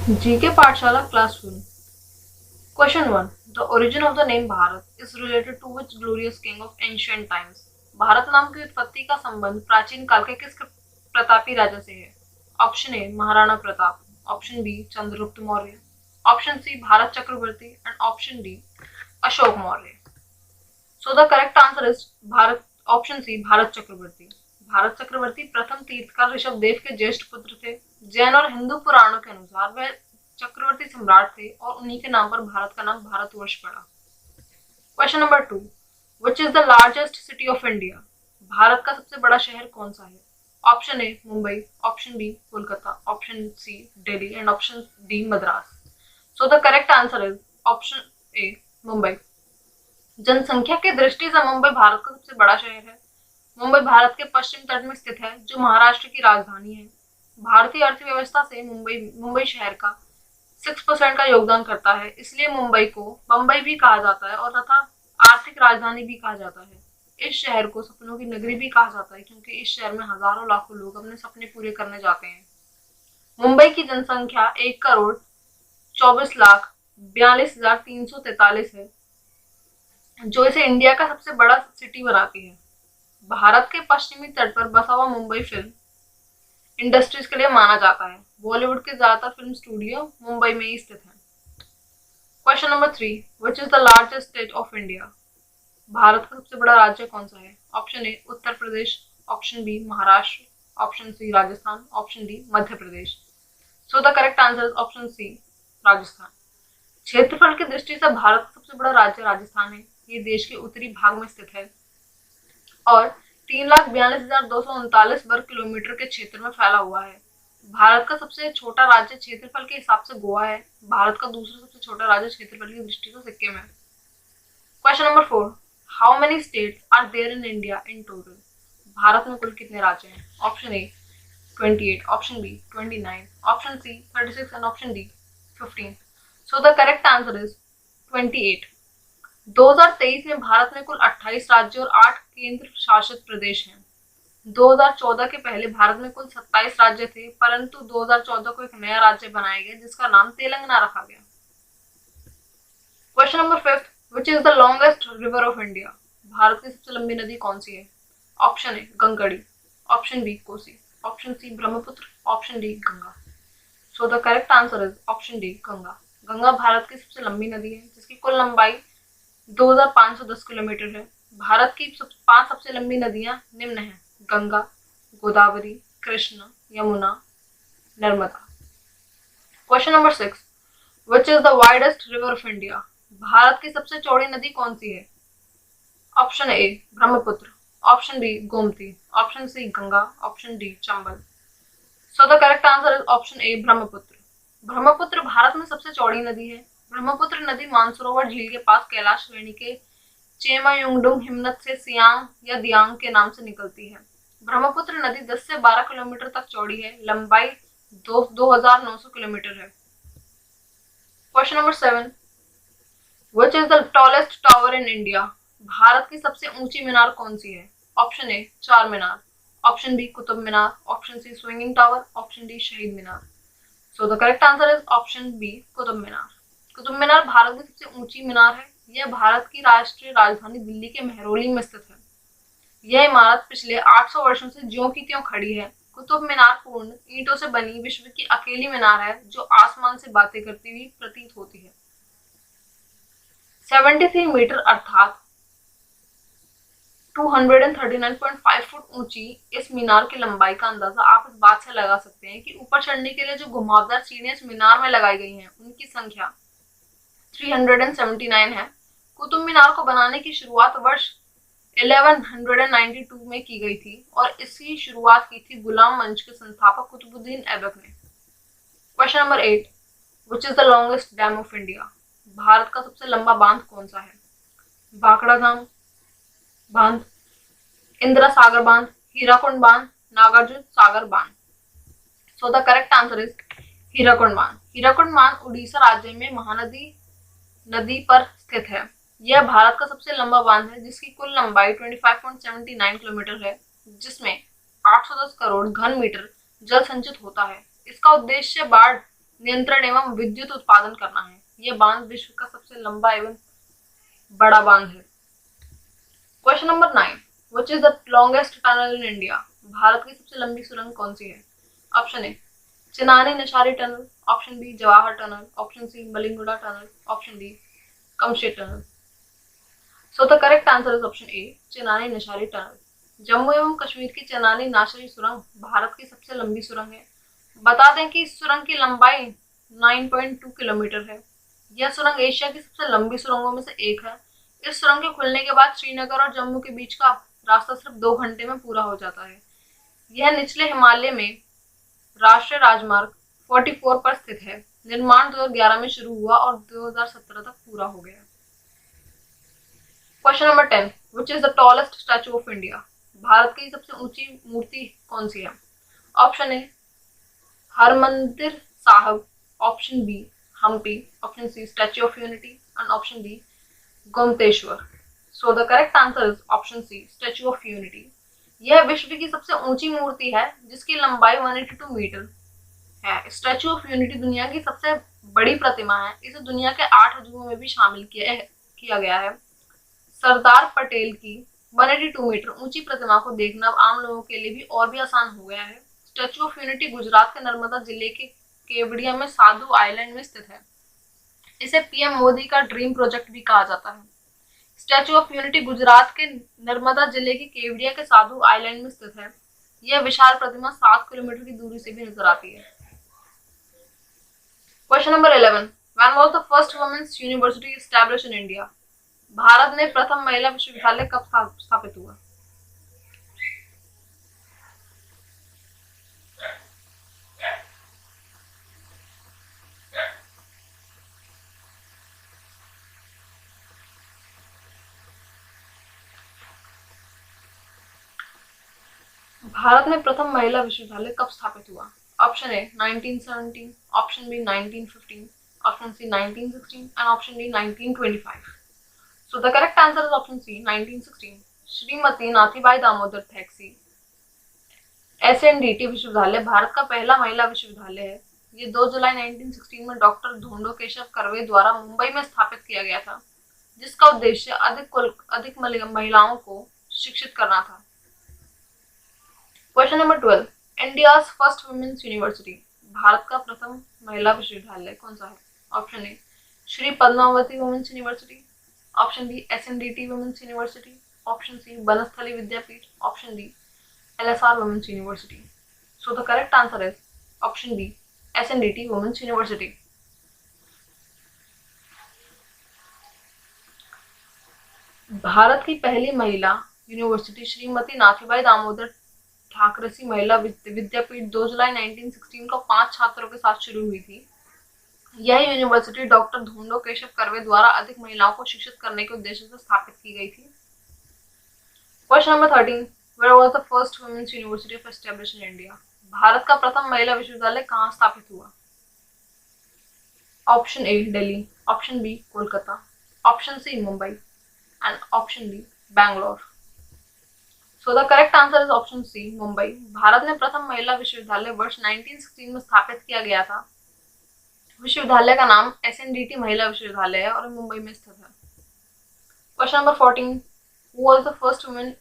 GK पाठशाला classroom. Question 1. The origin of the name Bharat is related to which glorious king of ancient times? Bharat नाम की उत्पत्ति का संबंध प्राचीन काल के किस प्रतापी राजा से है? Option A Maharana Pratap, option B Chandragupta Maurya, option C Bharat Chakravarti and option D Ashoka Maurya. So the correct answer is Bharat, option C Bharat Chakravarti. Bharat Chakravarti प्रथम तीर्थकर ऋषभ देव के ज्येष्ठ पुत्र थे। जैन और हिंदू पुराणों के अनुसार वह चक्रवर्ती सम्राट थे और उन्हीं के नाम पर भारत का नाम भारतवर्ष पड़ा। Question number 2, which is the largest city of India? Bharat का सबसे बड़ा शहर कौन सा है? Option A Mumbai, option B Kolkata, option C Delhi and option D Madras. So the correct answer is option A Mumbai. जनसंख्या की दृष्टि से मुंबई भारत का सबसे बड़ा शहर है। मुंबई भारत के पश्चिम तट में स्थित है, जो महाराष्ट्र की राजधानी है। भारतीय अर्थव्यवस्था से मुंबई शहर का 6% का योगदान करता है, इसलिए मुंबई को बम्बई भी कहा जाता है और तथा आर्थिक राजधानी भी कहा जाता है। इस शहर को सपनों की नगरी भी कहा जाता है, क्योंकि इस शहर में हजारों लाखों लोग अपने सपने पूरे करने जाते हैं। मुंबई की जनसंख्या 1,24,42,343 है, जो इसे इंडिया का सबसे बड़ा सिटी बनाती है। भारत के पश्चिमी तट पर बसा हुआ मुंबई फिल्म इंडस्ट्रीज के लिए माना जाता है। बॉलीवुड के ज्यादातर फिल्म स्टूडियो मुंबई में ही स्थित हैं। Question number 3, which is the largest state of India? Bharat का सबसे बड़ा राज्य कौन सा है? Option A Uttar Pradesh, option B Maharashtra, option C Rajasthan, option D Madhya Pradesh. So the correct answer is option C Rajasthan. क्षेत्रफल की दृष्टि से भारत का सबसे बड़ा राज्य राजस्थान है। ये देश के उत्तरी भाग में स्थित है और 3,42,239 वर्ग किलोमीटर के क्षेत्र में फैला हुआ है। भारत का सबसे छोटा राज्य क्षेत्रफल के हिसाब से गोवा है। भारत का दूसरा सबसे छोटा राज्य क्षेत्रफल की दृष्टि से सिक्किम है। Question number 4, how many states are there in India in total? Bharat में कुल कितने राज्य हैं? Option A 28, option B 29, option C 36 and option D 15। So the correct answer is 28। 2023 में भारत में कुल 28 राज्य और 8 केंद्र शासित प्रदेश हैं। 2014 के पहले भारत में कुल 27 राज्य थे, परंतु 2014 को एक नया राज्य बनाया गया जिसका नाम तेलंगाना रखा गया। Question number 5, which is the longest river of India? Bharat की सबसे लंबी नदी कौन सी है? ऑप्शन ए गंगड़ी, option B Kosi, option C Brahmaputra, option D Ganga. So the correct answer is option D Ganga. Ganga Bharat की सबसे लंबी नदी है, जिसकी कुल लंबाई 2,510 किलोमीटर है। भारत की 5 सबसे लंबी नदियां निम्न हैं: Ganga, Godavari, Krishna, Yamuna, Narmada. Question number 6, which is the widest river of India? Bharat की सबसे चौड़ी नदी कौन सी है? Option A Brahmaputra, option B Gomti, option C Ganga, option D Chambal. So the correct answer is option A Brahmaputra. Brahmaputra Bharat में सबसे चौड़ी नदी है। ब्रह्मपुत्र नदी मानसरोवर झील के पास कैलाश श्रेणी के चेमायुंगडुंग हिमनद से सियांग या दियांग के नाम से निकलती है। ब्रह्मपुत्र नदी 10 से 12 किलोमीटर तक चौड़ी है। लंबाई 2,900 किलोमीटर है। Question number 7, which is the tallest tower in India? Bharat की सबसे ऊंची मीनार कौन सी है? Option A Char Minar, option B Qutub Minar, option C swinging tower, option D Shaheed Minar. So the correct answer is option B Qutub Minar. Qutub Minar Bharat की सबसे ऊंची मीनार है। यह भारत की राष्ट्रीय राजधानी दिल्ली के मेहरौली में स्थित है। यह इमारत पिछले 800 वर्षों से ज्यों की त्यों खड़ी है। कुतुब मीनार पूर्ण ईंटों से बनी विश्व की अकेली मीनार है जो आसमान से बातें करती हुई प्रतीत होती है। 73 मीटर अर्थात 239.5 फुट ऊंची इस मीनार की लंबाई का अंदाजा आप इस बात से लगा सकते हैं कि ऊपर चढ़ने के लिए जो घुमावदार सीढ़ियां इस मीनार में लगाई गई हैं, उनकी संख्या 379 है। कुतुब मीनार को बनाने की शुरुआत वर्ष 1192 में की गई थी और इसकी शुरुआत की थी गुलाम मंच के संस्थापक कुतुबुद्दीन ऐबक ने। Question number 8, which is the longest dam of India? Bharat का सबसे लंबा बांध कौन सा है? भाखड़ा धाम बांध, इंदिरा सागर बांध, हीराकुंड बांध, नागार्जुन सागर बांध। सो the correct answer is Hirakud बांध। हीराकुंड बांध उड़ीसा राज्य में महानदी नदी पर स्थित है। यह भारत का सबसे लंबा बांध है, जिसकी कुल लंबाई 25.79 किलोमीटर है, जिसमें 810 करोड़ घन मीटर जल संचित होता है। इसका उद्देश्य बाढ़ नियंत्रण एवं विद्युत उत्पादन करना है। यह बांध विश्व का सबसे लंबा एवं बड़ा बांध है। Question number 9, which is the longest tunnel in India? Bharat की सबसे लंबी सुरंग कौन सी है? Option A Chenani Nashri tunnel, option B Jawahar tunnel, option C Malinguda tunnel, option D Kamshet tunnel. So the correct answer is option A Chenani Nashri tunnel. Jammu एवं कश्मीर की चिनानी नाशरी सुरंग भारत की सबसे लंबी सुरंग है। बता दें कि इस सुरंग की लंबाई 9.2 किलोमीटर है। यह सुरंग एशिया की सबसे लंबी सुरंगों में से एक है। इस सुरंग के खुलने के बाद श्रीनगर और जम्मू के बीच का रास्ता सिर्फ 2 घंटे में पूरा हो जाता है। यह निचले हिमालय में राष्ट्रीय राजमार्ग 44 पर स्थित है। निर्माण 2011 में शुरू हुआ और 2017 तक पूरा हो गया। Question number 10, which is the tallest statue of India? Bharat की सबसे ऊंची मूर्ति कौन सी है? Option A Harmandir Sahib, option B Hampi, option C Statue of Unity and option D Gomateshwara. So the correct answer is option C Statue of Unity. यह विश्व की सबसे ऊंची मूर्ति है जिसकी लंबाई 182 मीटर है। स्टैचू ऑफ यूनिटी दुनिया की सबसे बड़ी प्रतिमा है। इसे दुनिया के 8 अजूबों में भी शामिल किया गया है। सरदार पटेल की 182 मीटर ऊंची प्रतिमा को देखना अब आम लोगों के लिए भी और भी आसान हो गया है। स्टैचू ऑफ यूनिटी गुजरात के नर्मदा जिले के केवड़िया में साधु आइलैंड में स्थित है। इसे पीएम मोदी का ड्रीम प्रोजेक्ट भी कहा जाता है। स्टैचू ऑफ यूनिटी गुजरात के नर्मदा जिले के केवड़िया के साधु आइलैंड में स्थित है। यह विशाल प्रतिमा 7 किलोमीटर की दूरी से भी नजर आती है। Question number 11, when was the first women's university established in India? Bharat में प्रथम महिला विश्वविद्यालय कब स्थापित हुआ? भारत में प्रथम महिला विश्वविद्यालय कब स्थापित हुआ? Option A 1917, option B 1915, option C 1916 and option D 1925। So the correct answer is option C 1916। Shrimati Nathibai Damodar Thackersey SNDT विश्वविद्यालय भारत का पहला महिला विश्वविद्यालय है। ये 2 जुलाई 1916 में डॉक्टर धोंडो केशव कर्वे द्वारा मुंबई में स्थापित किया गया था, जिसका उद्देश्य अधिक महिलाओं को शिक्षित करना था। Question number 12, India first women's university? Bharat का प्रथम महिला विश्वविद्यालय कौन सा है? Option A Shri Padmavati women's university, option B SNDT women's university, option C Banasthali Vidyapith, option D LSR women's university. So the correct answer is option B SNDT women's university. Bharat की पहली महिला यूनिवर्सिटी श्रीमती नाथीबाई दामोदर ठाकरसी महिला विद्यापीठ 2 जुलाई 1916 को 5 छात्रों के साथ शुरू हुई थी। यह यूनिवर्सिटी डॉक्टर धोंडो केशव कर्वे द्वारा अधिक महिलाओं को शिक्षित करने के उद्देश्य से स्थापित की गई थी। Question number 13, where was the first women's university of established in India? Bharat का प्रथम महिला विश्वविद्यालय कहाँ स्थापित हुआ? Option A Delhi, option B Kolkata, option C Mumbai and option D Bangalore. So the correct answer is option C Mumbai. Bharat में प्रथम महिला विश्वविद्यालय वर्ष 1916 में स्थापित किया गया था। विश्वविद्यालय का नाम एसएनडीटी महिला विश्वविद्यालय है और मुंबई में स्थित है। Question number 14, who was the first woman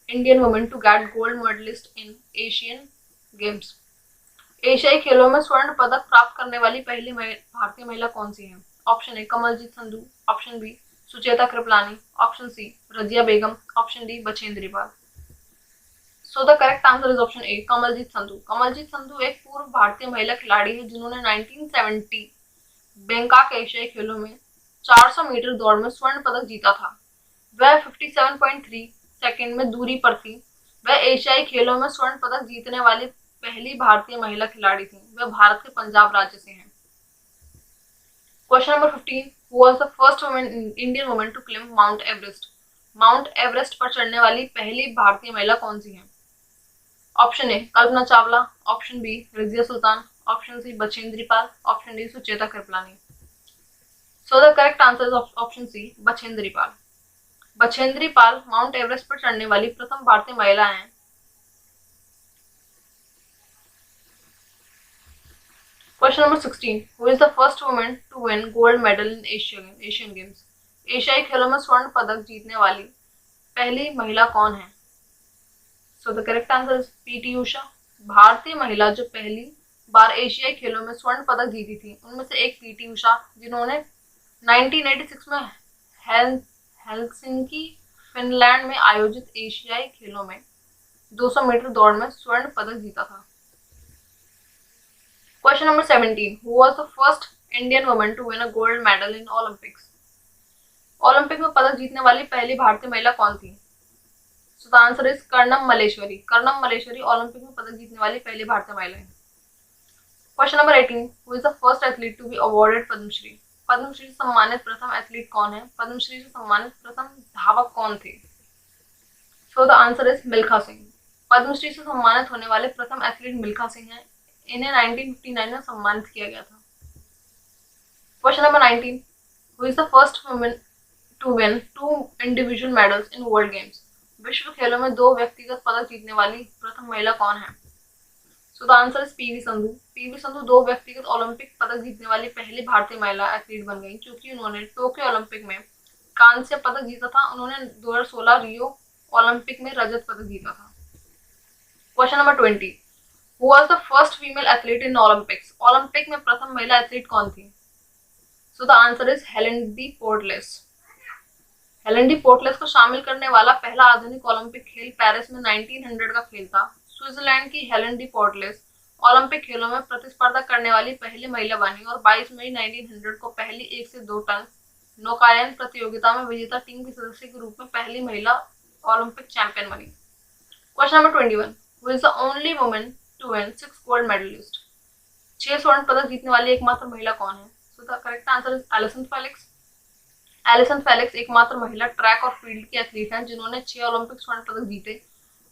Indian woman to get gold medalist in Asian Games? एशियाई खेलों में स्वर्ण पदक प्राप्त करने वाली पहली भारतीय महिला कौन सी है? Option A Kamaljeet Sandhu, option B Sucheta Kripalani, option C Razia Begum, option D Bachendri Pal. So the correct answer is option A Kamaljeet Sandhu. Kamaljeet Sandhu एक पूर्व भारतीय महिला खिलाड़ी है जिन्होंने 1970 बैंकॉक एशियाई खेलों में 400 मीटर दौड़ में स्वर्ण पदक जीता था। वह 57.3 सेकंड में दूरी पर थी। वह एशियाई खेलों में स्वर्ण पदक जीतने वाली पहली भारतीय महिला खिलाड़ी थी। वह भारत के पंजाब राज्य से हैं। Question number 15, who was the first Indian woman to climb Mount Everest? Mount Everest पर चढ़ने वाली पहली भारतीय महिला कौन सी है? Option A Kalpana Chawla, option B Razia Sultan, option C Bachendri Pal, option D Sucheta Kripalani. So the correct answer is option C Bachendri Pal. Bachendri Pal Mount Everest पर चढ़ने वाली प्रथम भारतीय महिला हैं। Question number 16, who is the first woman to win gold medal in Asian Games? एशियाई खेलों में स्वर्ण पदक जीतने वाली पहली महिला कौन है? So the correct answer is PT Usha. भारतीय महिला जो पहली बार एशियाई खेलों में स्वर्ण पदक जीती थी उनमें से एक पीटी उषा, जिन्होंने 1986 में हेलसिंकी फिनलैंड में आयोजित एशियाई खेलों में 200 मीटर दौड़ में स्वर्ण पदक जीता था। Question number 17, who was the first Indian woman to win a gold medal in Olympics? Olympic में पदक जीतने वाली पहली भारतीय महिला कौन थी? So the answer is Karnam Malleswari. Karnam Malleswari Olympic में पदक जीतने वाली पहली भारतीय महिला है। Question number 18, who is the first athlete to be awarded Padmashri? Padmashri से सम्मानित प्रथम एथलीट कौन है? पद्मश्री से सम्मानित प्रथम धावक कौन थे? So the answer is Milkha Singh. Padmashri से सम्मानित होने वाले प्रथम एथलीट मिल्खा सिंह हैं। इन्हें 1959 में सम्मानित किया गया था। Question number 19, who is the first woman to win 2 individual medals in world games? विश्व खेलों में 2 व्यक्तिगत पदक जीतने वाली प्रथम महिला कौन है? So the answer is PV Sandhu. PV Sandhu 2 व्यक्तिगत ओलंपिक पदक जीतने वाली पहली भारतीय महिला एथलीट बन गई, क्योंकि उन्होंने टोक्यो ओलंपिक में कांस्य पदक जीता था। उन्होंने 2016 रियो ओलंपिक में रजत पदक जीता था। Question number 20, who was the first female athlete in Olympics? Olympic में प्रथम महिला एथलीट कौन थी? So the answer is Helen D portless. Helen D portless को शामिल करने वाला पहला आधुनिक ओलंपिक खेल पेरिस में 1900 का खेल था। स्विट्जरलैंड की हेलेन डी पोर्टलेस ओलंपिक खेलों में प्रतिस्पर्धा करने वाली पहली महिला बनी और 22 मई 1900 को पहली 1 से 2 टन नौकायन प्रतियोगिता में विजेता टीम के सदस्य के रूप में पहली महिला ओलंपिक चैंपियन बनी। Question number 21, who is the only woman to win 6 gold medalist? 6 स्वर्ण पदक जीतने वाली एकमात्र महिला कौन है? So the correct answer is Allyson Felix. Allyson Felix एकमात्र महिला ट्रैक और फील्ड की एथलीट हैं जिन्होंने 6 ओलंपिक स्वर्ण पदक जीते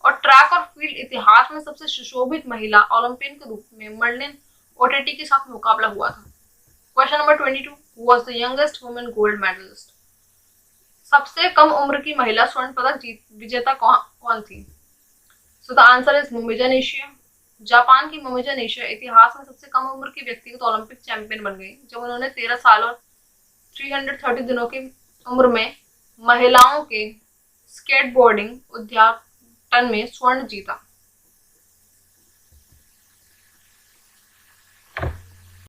और ट्रैक और फील्ड इतिहास में सबसे सुशोभित महिला ओलंपियन के रूप में मर्लिन ओटेटी के साथ मुकाबला हुआ था। Question number 22, who was the youngest woman gold medalist? सबसे कम उम्र की महिला स्वर्ण पदक विजेता कौन थी? So the answer is Momiji Nishiya. Japan की मोमिजा निशिया इतिहास में सबसे कम उम्र की व्यक्तिगत ओलंपिक चैंपियन बन गई जब उन्होंने 13 साल और 330 दिनों की उम्र में महिलाओं के स्केटबोर्डिंग उद्यापन में स्वर्ण जीता।